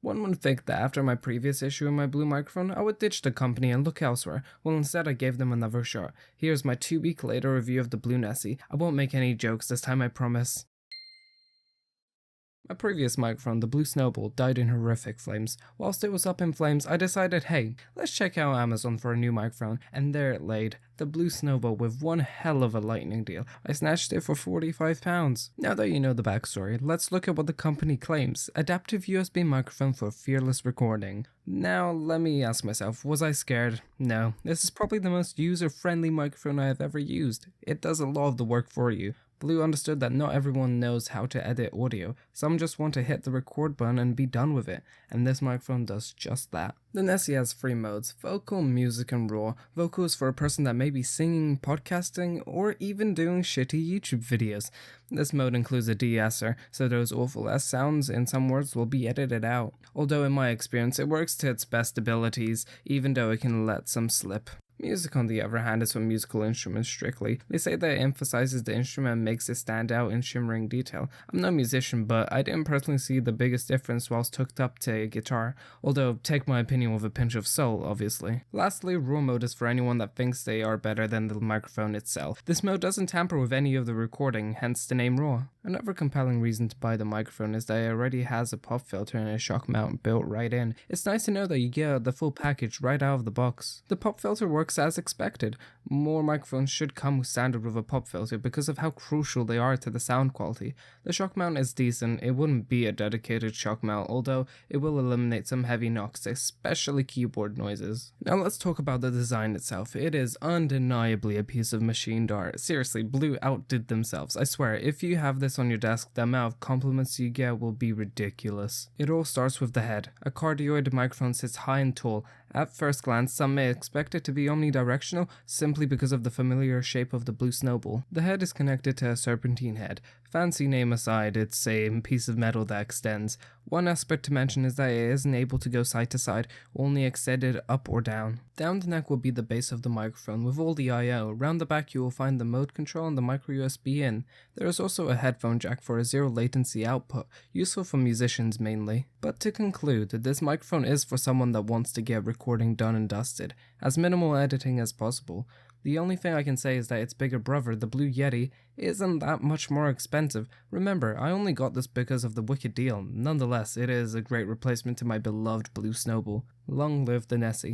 One would think that after my previous issue in my blue microphone, I would ditch the company and look elsewhere. Well, instead I gave them another shot. Here's my 2-week later review of the blue Nessie. I won't make any jokes this time, I promise. My previous microphone, the Blue Snowball, died in horrific flames. Whilst it was up in flames, I decided, hey, let's check out Amazon for a new microphone, and there it laid, the Blue Snowball with one hell of a lightning deal. I snatched it for £45. Now that you know the backstory, let's look at what the company claims. Adaptive USB microphone for fearless recording. Now, let me ask myself, was I scared? No, this is probably the most user-friendly microphone I have ever used. It does a lot of the work for you. Blue understood that not everyone knows how to edit audio. Some just want to hit the record button and be done with it, and this microphone does just that. The Nessie has 3 modes: vocal, music, and raw. Vocal is for a person that may be singing, podcasting, or even doing shitty YouTube videos. This mode includes a de-esser, so those awful S sounds in some words will be edited out. Although in my experience it works to its best abilities, even though it can let some slip. Music, on the other hand, is for musical instruments strictly. They say that it emphasizes the instrument and makes it stand out in shimmering detail. I'm no musician, but I didn't personally see the biggest difference whilst hooked up to a guitar, although take my opinion with a pinch of salt, obviously. Lastly, raw mode is for anyone that thinks they are better than the microphone itself. This mode doesn't tamper with any of the recording, hence the name raw. Another compelling reason to buy the microphone is that it already has a pop filter and a shock mount built right in. It's nice to know that you get the full package right out of the box. The pop filter works as expected. More microphones should come standard with a pop filter because of how crucial they are to the sound quality. The shock mount is decent. It wouldn't be a dedicated shock mount, although it will eliminate some heavy knocks, especially keyboard noises. Now let's talk about the design itself. It is undeniably a piece of machined art. Seriously, Blue outdid themselves. I swear, if you have this on your desk, the amount of compliments you get will be ridiculous. It all starts with the head. A cardioid microphone sits high and tall. At first glance, some may expect it to be omnidirectional simply because of the familiar shape of the Blue Snowball. The head is connected to a serpentine head. Fancy name aside, it's a piece of metal that extends. One aspect to mention is that it isn't able to go side to side, only extended up or down. Down the neck will be the base of the microphone with all the I/O. Round the back you will find the mode control and the micro USB in. There is also a headphone jack for a zero latency output, useful for musicians mainly. But to conclude, this microphone is for someone that wants to get recording done and dusted, as minimal editing as possible. The only thing I can say is that its bigger brother, the Blue Yeti, isn't that much more expensive. Remember, I only got this because of the wicked deal. Nonetheless, it is a great replacement to my beloved Blue Snowball. Long live the Nessie.